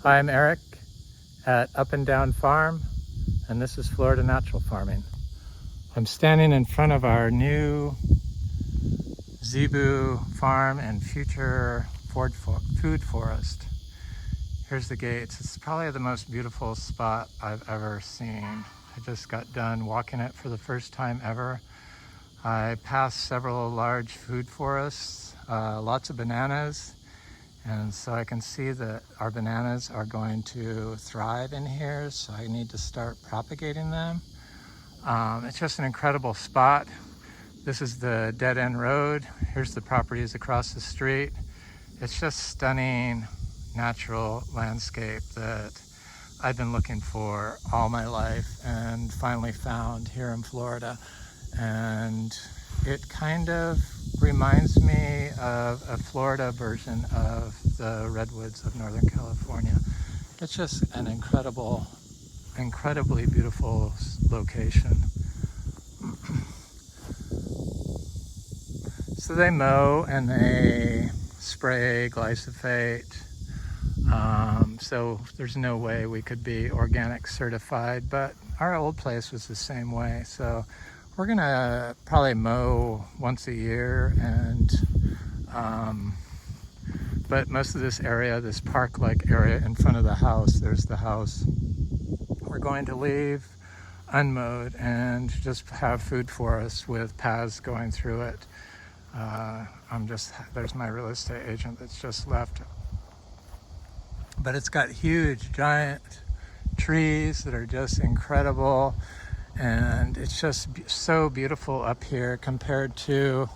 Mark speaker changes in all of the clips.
Speaker 1: Hi, I'm Eric at Up and Down Farm, and this is Florida Natural Farming. I'm standing in front of our new Zebu farm and future food forest. Here's the gates. It's probably the most beautiful spot I've ever seen. I just got done walking it for the first time ever. I passed several large food forests, lots of bananas, and so I can see that our bananas are going to thrive in here, so I need to start propagating them. It's just an incredible spot. This is the dead end road. Here's the properties across the street. It's just stunning natural landscape that I've been looking for all my life and finally found here in Florida. And it kind of reminds me of a Florida version of the redwoods of Northern California. It's just an incredibly beautiful location. So they mow and they spray glyphosate. So there's no way we could be organic certified, but our old place was the same way. So we're gonna probably mow once a year, and but most of this area, this park-like area in front of the house, there's the house, we're going to leave unmowed and just have food forests with paths going through it. There's my real estate agent that's just left. But it's got huge, giant trees that are just incredible. And it's just so beautiful up here compared to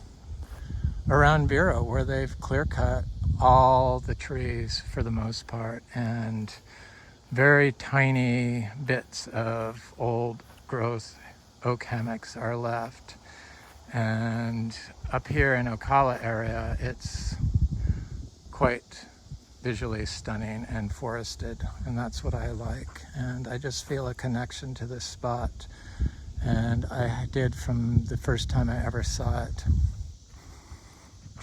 Speaker 1: around Vero, where they've clear cut all the trees for the most part. And very tiny bits of old growth oak hammocks are left. And up here in Ocala area, it's quite visually stunning and forested, and that's what I like. And I just feel a connection to this spot, and I did from the first time I ever saw it.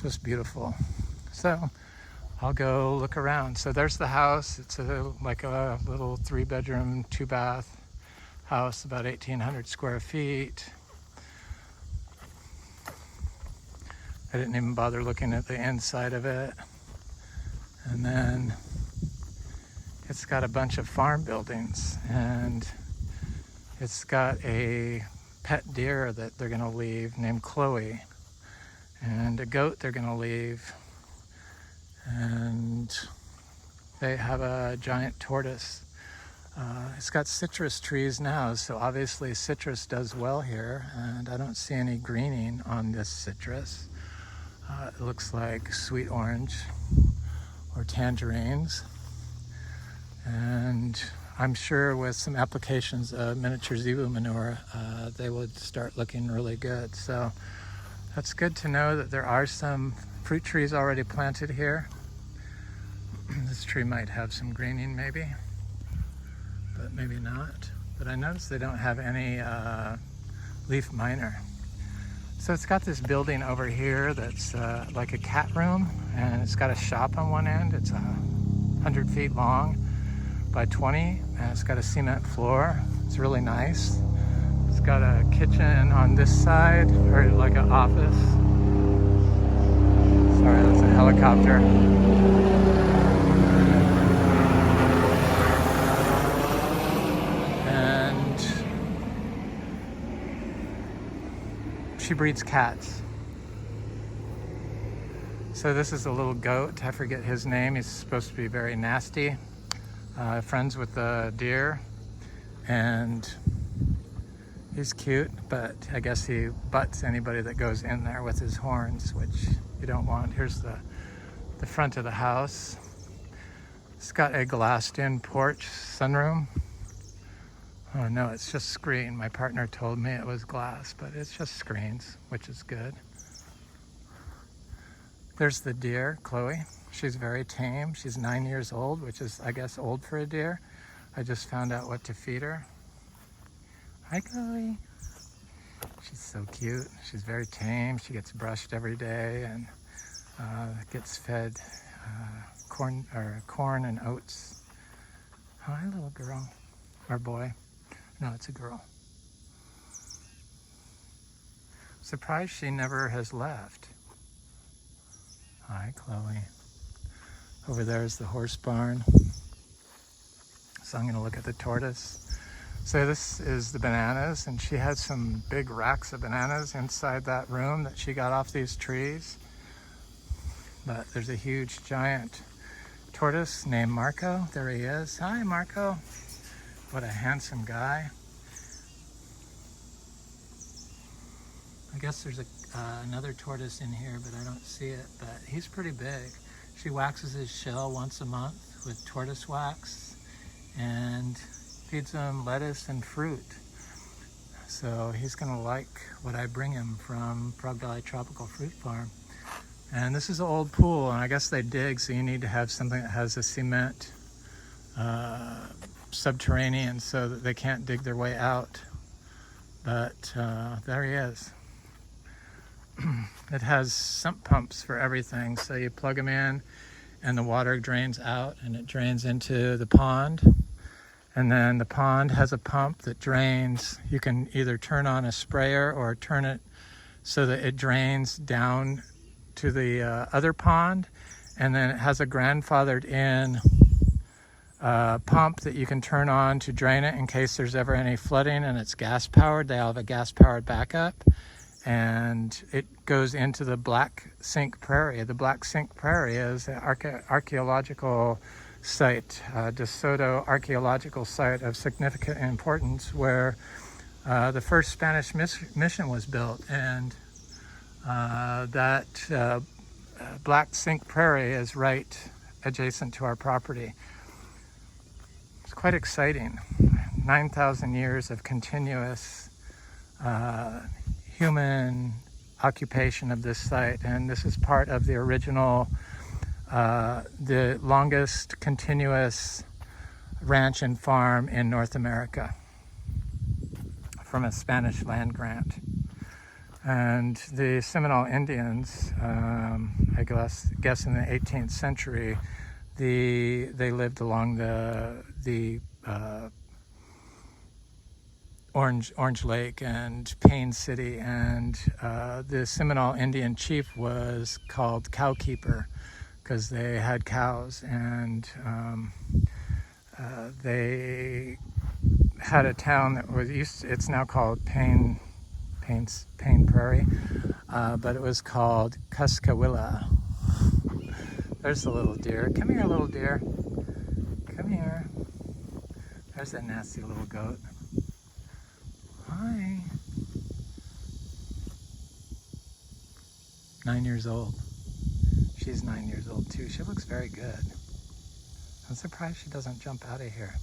Speaker 1: Just beautiful. So I'll go look around. So there's the house. It's like a little 3-bedroom, 2-bath house, about 1,800 square feet. I didn't even bother looking at the inside of it. And then it's got a bunch of farm buildings, and it's got a pet deer that they're gonna leave named Chloe, and a goat they're gonna leave, and they have a giant tortoise. It's got citrus trees now, so obviously citrus does well here, and I don't see any greening on this citrus. It looks like sweet orange or tangerines, and I'm sure with some applications of miniature zebu manure, they would start looking really good. So that's good to know that there are some fruit trees already planted here. This tree might have some greening maybe, but maybe not. But I noticed they don't have any leaf miner. So it's got this building over here that's like a cat room, and it's got a shop on one end. It's 100 feet long by 20, and it's got a cement floor. It's really nice. It's got a kitchen on this side, or like an office. Sorry, that's a helicopter. And she breeds cats. So this is a little goat. I forget his name. He's supposed to be very nasty. Friends with the deer, and he's cute, but I guess he butts anybody that goes in there with his horns, which you don't want. Here's the front of the house. It's got a glassed-in porch, sunroom. Oh no, it's just screen. My partner told me it was glass, but it's just screens, which is good. There's the deer, Chloe. She's very tame. She's 9 years old, which is, I guess, old for a deer. I just found out what to feed her. Hi, Chloe. She's so cute. She's very tame. She gets brushed every day and gets fed corn and oats Hi, little girl. Or boy. No, it's a girl. Surprised she never has left. Hi, Chloe. Over there is the horse barn. So I'm going to look at the tortoise. So this is the bananas, and she had some big racks of bananas inside that room that she got off these trees. But there's a huge giant tortoise named Marco. There he is. Hi, Marco. What a handsome guy. I guess there's another tortoise in here, but I don't see it. But he's pretty big. She waxes his shell once a month with tortoise wax and feeds him lettuce and fruit. So he's gonna like what I bring him from Frog Valley Tropical Fruit Farm. And this is an old pool, and I guess they dig, so you need to have something that has a cement subterranean so that they can't dig their way out. But there he is. It has sump pumps for everything, so you plug them in and the water drains out and it drains into the pond. And then the pond has a pump that drains. You can either turn on a sprayer or turn it so that it drains down to the other pond. And then it has a grandfathered in pump that you can turn on to drain it in case there's ever any flooding, and it's gas powered. They all have a gas powered backup. And it goes into the Black Sink Prairie. The Black Sink Prairie is an archaeological site, DeSoto archaeological site of significant importance, where the first Spanish mission was built. And that Black Sink Prairie is right adjacent to our property. It's quite exciting. 9,000 years of continuous human occupation of this site, and this is part of the original, the longest continuous ranch and farm in North America from a Spanish land grant. And the Seminole Indians, I guess in the 18th century, they lived along the Orange Lake and Payne City, and the Seminole Indian chief was called Cowkeeper because they had cows, and they had a town that was it's now called Payne Prairie, but it was called Cuskawilla. There's the little deer. Come here, little deer. Come here. There's that nasty little goat. Hi. 9 years old. She's 9 years old too. She looks very good. I'm surprised she doesn't jump out of here.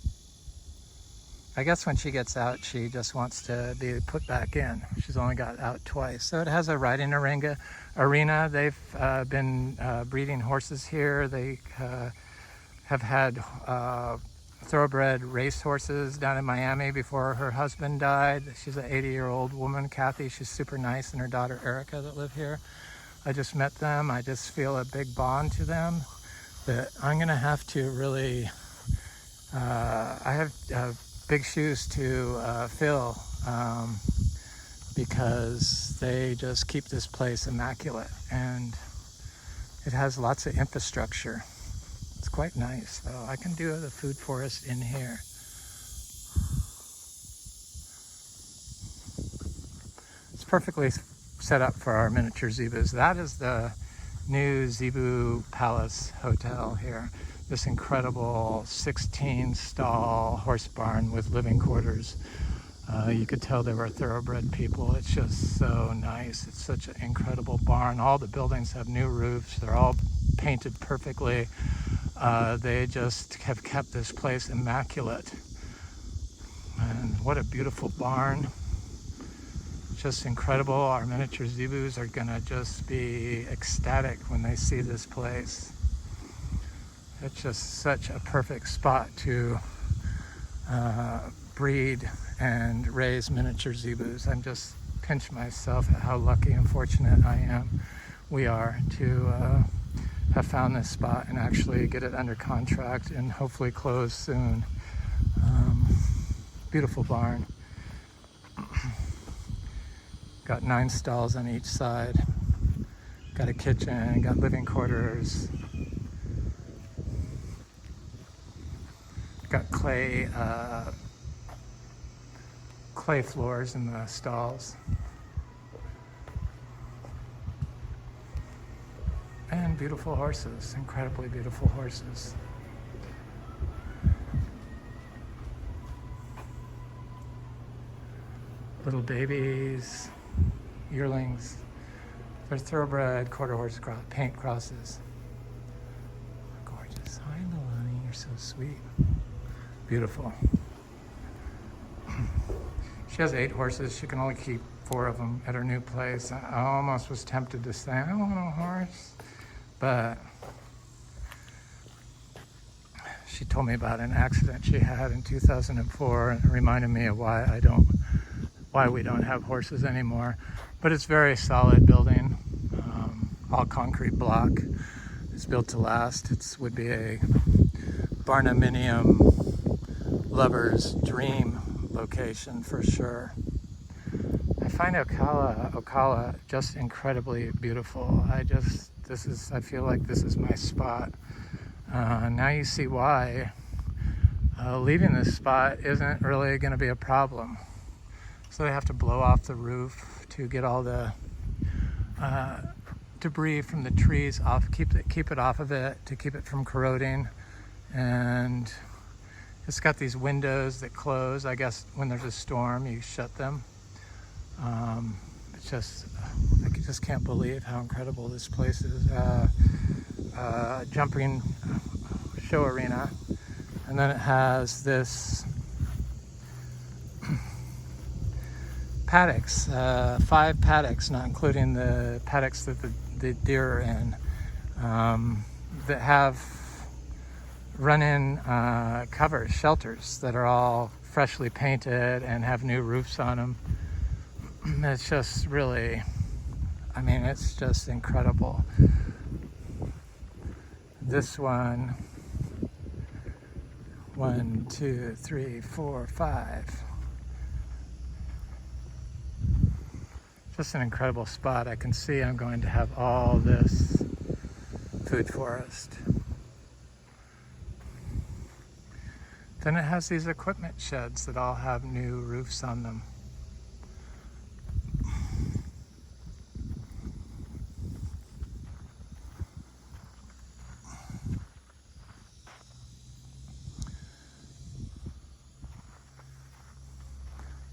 Speaker 1: I guess when she gets out, she just wants to be put back in. She's only got out twice. So it has a riding arena. They've been breeding horses here. They have had thoroughbred race horses down in Miami before her husband died. She's an 80-year-old woman, Kathy. She's super nice, and her daughter Erica that live here. I just met them. I just feel a big bond to them that I'm gonna have to really, I have big shoes to fill because they just keep this place immaculate, and it has lots of infrastructure. It's quite nice, though. I can do the food forest in here. It's perfectly set up for our miniature zebus. That is the new Zebu Palace Hotel here. This incredible 16-stall horse barn with living quarters. You could tell they were thoroughbred people. It's just so nice. It's such an incredible barn. All the buildings have new roofs. They're all painted perfectly. They just have kept this place immaculate. And what a beautiful barn. Just incredible. Our miniature zebus are gonna just be ecstatic when they see this place. It's just such a perfect spot to breed and raise miniature zebus. I'm just pinch myself at how lucky and fortunate we are to have found this spot and actually get it under contract and hopefully close soon. Beautiful barn. Got 9 stalls on each side. Got a kitchen, got living quarters. Got clay floors in the stalls. And beautiful horses, incredibly beautiful horses. Little babies, yearlings. They're thoroughbred quarter horse paint crosses. Gorgeous. Hi, Nalani, you're so sweet. Beautiful. She has 8 horses. She can only keep 4 of them at her new place. I almost was tempted to say, I want a horse. But she told me about an accident she had in 2004, and it reminded me of why we don't have horses anymore. But it's very solid building, all concrete block. It's built to last. It would be a barnuminium lover's dream location for sure. I find Ocala just incredibly beautiful. I feel like this is my spot. Now you see why leaving this spot isn't really going to be a problem. So they have to blow off the roof to get all the debris from the trees off, keep it off of it, to keep it from corroding. And it's got these windows that close. I guess when there's a storm, you shut them. It's just, I just can't believe how incredible this place is. Jumping show arena, and then it has this paddocks, 5 paddocks, not including the paddocks that the deer are in, that have run-in covers, shelters that are all freshly painted and have new roofs on them. It's just really, I mean, it's just incredible. This one, 1, 2, 3, 4, 5. Just an incredible spot. I can see I'm going to have all this food forest. Then it has these equipment sheds that all have new roofs on them.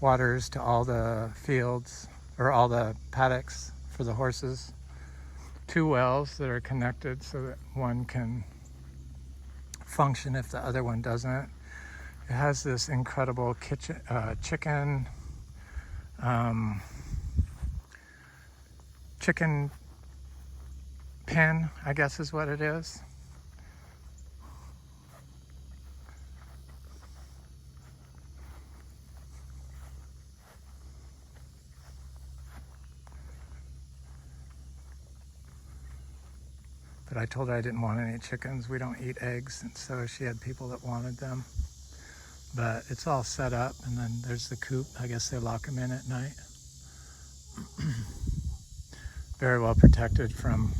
Speaker 1: Waters to all the fields, or all the paddocks for the horses. 2 wells that are connected so that one can function if the other one doesn't. It has this incredible chicken pen, I guess is what it is. But I told her I didn't want any chickens. We don't eat eggs, and so she had people that wanted them. But it's all set up, and then there's the coop. I guess they lock them in at night. Very well protected from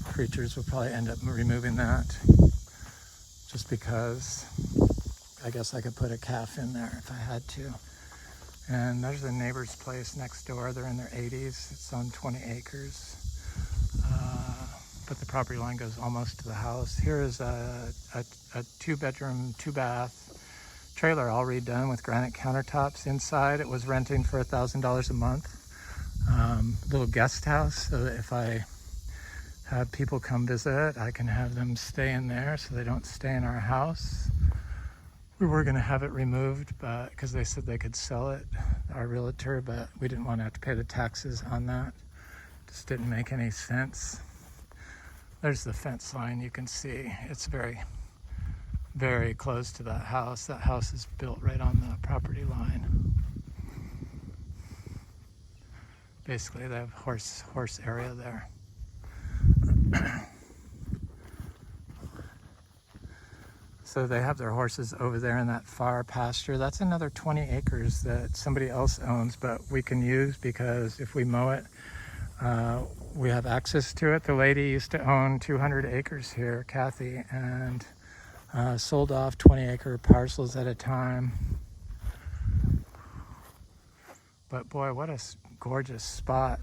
Speaker 1: creatures. We'll probably end up removing that, just because I guess I could put a calf in there if I had to. And there's a neighbor's place next door. They're in their 80s. It's on 20 acres. But the property line goes almost to the house. Here is a 2-bedroom, 2-bath trailer, all redone with granite countertops inside. It was renting for $1,000 a month. Little guest house, so that if I have people come visit, I can have them stay in there so they don't stay in our house. We were going to have it removed, but because they said they could sell it, our realtor, but we didn't want to have to pay the taxes on that. Just didn't make any sense. There's the fence line. You can see it's very, very close to that house. That house is built right on the property line. Basically, they have horse area there. So they have their horses over there in that far pasture. That's another 20 acres that somebody else owns, but we can use because if we mow it, we have access to it. The lady used to own 200 acres here, Kathy, and sold off 20-acre parcels at a time. But boy, what a gorgeous spot.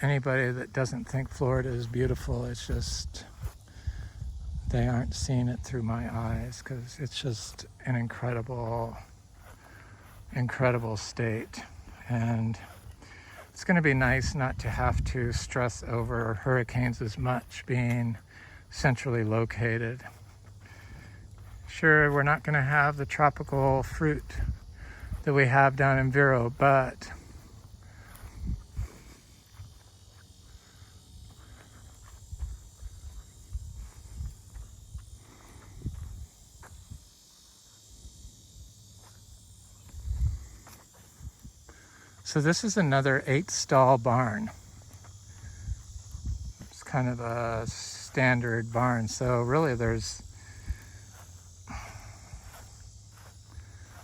Speaker 1: Anybody that doesn't think Florida is beautiful, it's just, they aren't seeing it through my eyes, because it's just an incredible, incredible state. And it's going to be nice not to have to stress over hurricanes as much, being centrally located. Sure, we're not going to have the tropical fruit that we have down in Vero, but so this is another 8-stall barn. It's kind of a standard barn. So really there's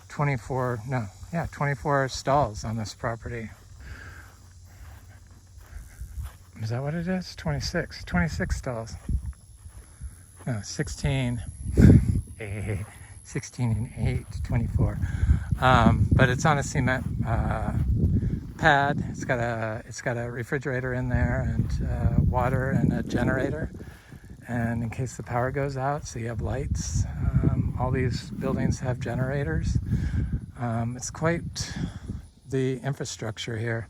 Speaker 1: 24 stalls on this property. Is that what it is? 26 stalls. No, 16. 16 and 8, 24. But it's on a cement pad. It's got a refrigerator in there, and water, and a generator, and in case the power goes out, so you have lights. All these buildings have generators. It's quite the infrastructure here.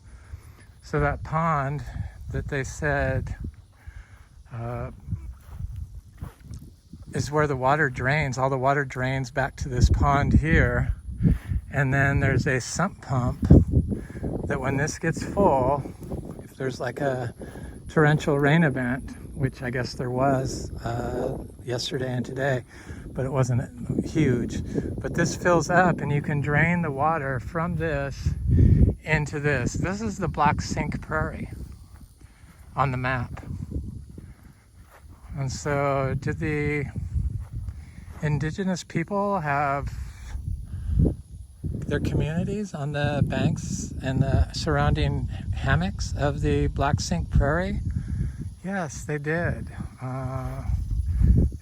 Speaker 1: So that pond that they said is where the water drains. All the water drains back to this pond here, and then there's a sump pump that when this gets full, if there's like a torrential rain event, which I guess there was yesterday and today, but it wasn't huge, but this fills up and you can drain the water from this into this. This is the Black Sink Prairie on the map. And so did the indigenous people have their communities on the banks and the surrounding hammocks of the Black Sink Prairie? Yes, they did.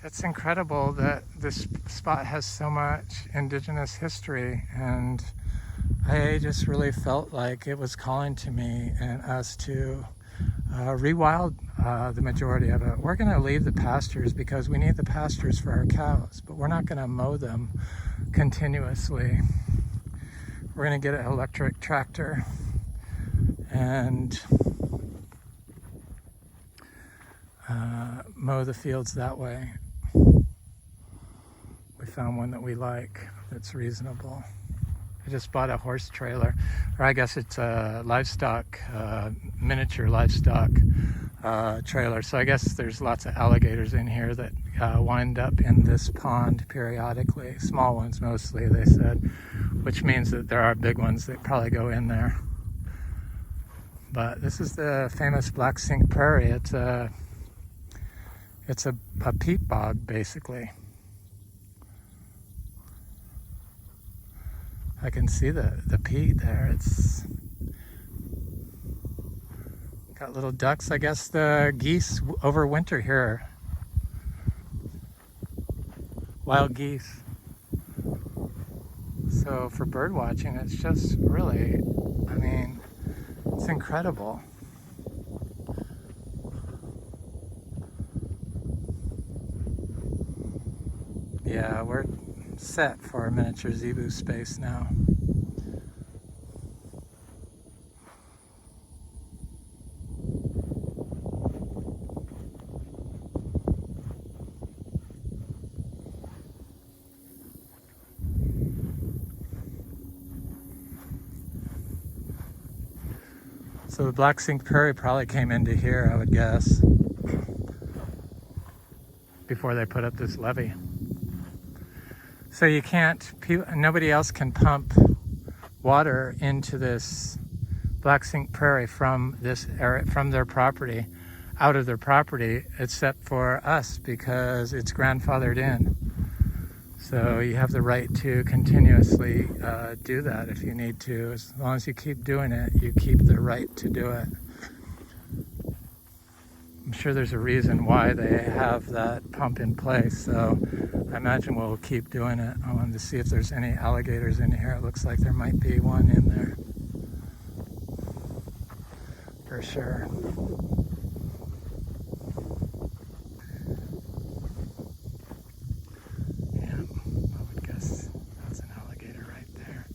Speaker 1: It's incredible that this spot has so much indigenous history, and I just really felt like it was calling to me and us to rewild the majority of it. We're going to leave the pastures because we need the pastures for our cows, but we're not going to mow them continuously. We're going to get an electric tractor and mow the fields that way. We found one that we like that's reasonable. I just bought a horse trailer, or I guess it's a livestock, miniature livestock trailer. So I guess there's lots of alligators in here that wind up in this pond periodically. Small ones mostly, they said, which means that there are big ones that probably go in there. But this is the famous Black Sink Prairie. It's a peat bog, basically. I can see the peat there. It's got little ducks. I guess the geese overwinter here. Wild geese. So for bird watching, it's just really, I mean, it's incredible. Yeah, we're set for a miniature Zebu space now. So the Black Sink Prairie probably came into here, I would guess, before they put up this levee. So you can't, nobody else can pump water into this Black Sink Prairie from this area, from their property, out of their property except for us because it's grandfathered in. So you have the right to continuously do that if you need to. As long as you keep doing it, you keep the right to do it. I'm sure there's a reason why they have that pump in place, so I imagine we'll keep doing it. I wanted to see if there's any alligators in here. It looks like there might be one in there for sure. Yeah, I would guess that's an alligator right there.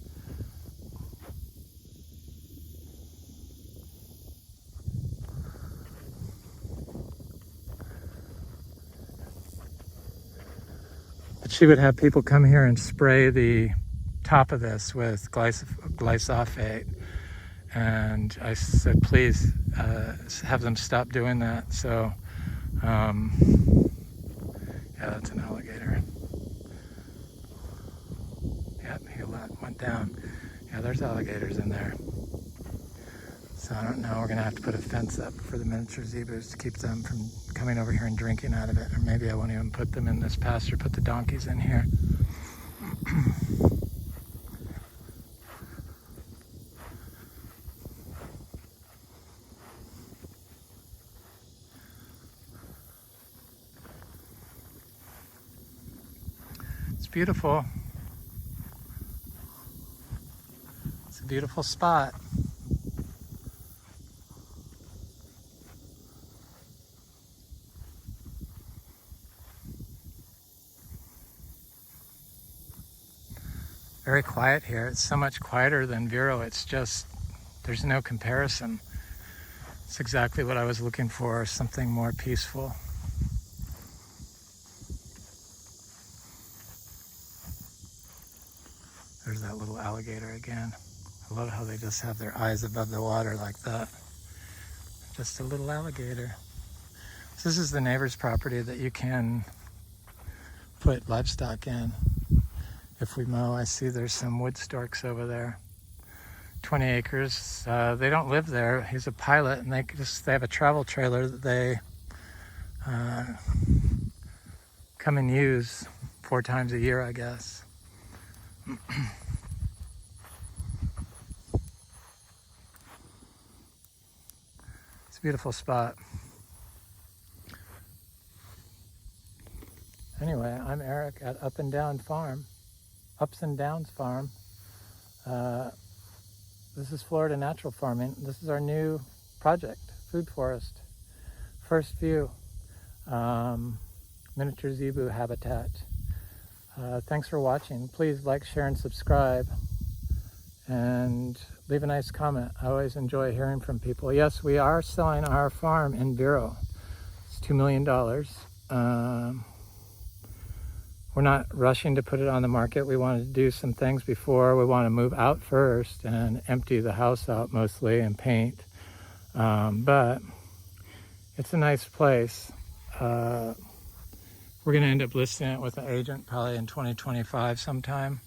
Speaker 1: But she would have people come here and spray the top of this with glyphosate. And I said, please have them stop doing that. So, yeah, that's an alligator. Yep, he went down. Yeah, there's alligators in there. So I don't know, we're gonna have to put a fence up for the miniature zebus to keep them from coming over here and drinking out of it. Or maybe I won't even put them in this pasture, put the donkeys in here. It's beautiful. It's a beautiful spot. Very quiet here. It's so much quieter than Vero. It's just, there's no comparison. It's exactly what I was looking for, something more peaceful. There's that little alligator again. I love how they just have their eyes above the water like that. Just a little alligator. So this is the neighbor's property that you can put livestock in. If we mow, I see there's some wood storks over there. 20 acres. They don't live there. He's a pilot, and they have a travel trailer that they come and use 4 times a year, I guess. It's a beautiful spot. Anyway, I'm Eric at Ups and Downs Farm. This is Florida Natural Farming. This is our new project, Food Forest. First view, miniature zebu habitat. Thanks for watching. Please like, share, and subscribe. And leave a nice comment. I always enjoy hearing from people. Yes, we are selling our farm in Vero. It's $2 million. We're not rushing to put it on the market. We want to do some things before. We want to move out first and empty the house out mostly and paint. But it's a nice place. We're going to end up listing it with an agent probably in 2025 sometime.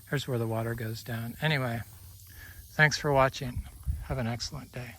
Speaker 1: Here's where the water goes down. Anyway, thanks for watching. Have an excellent day.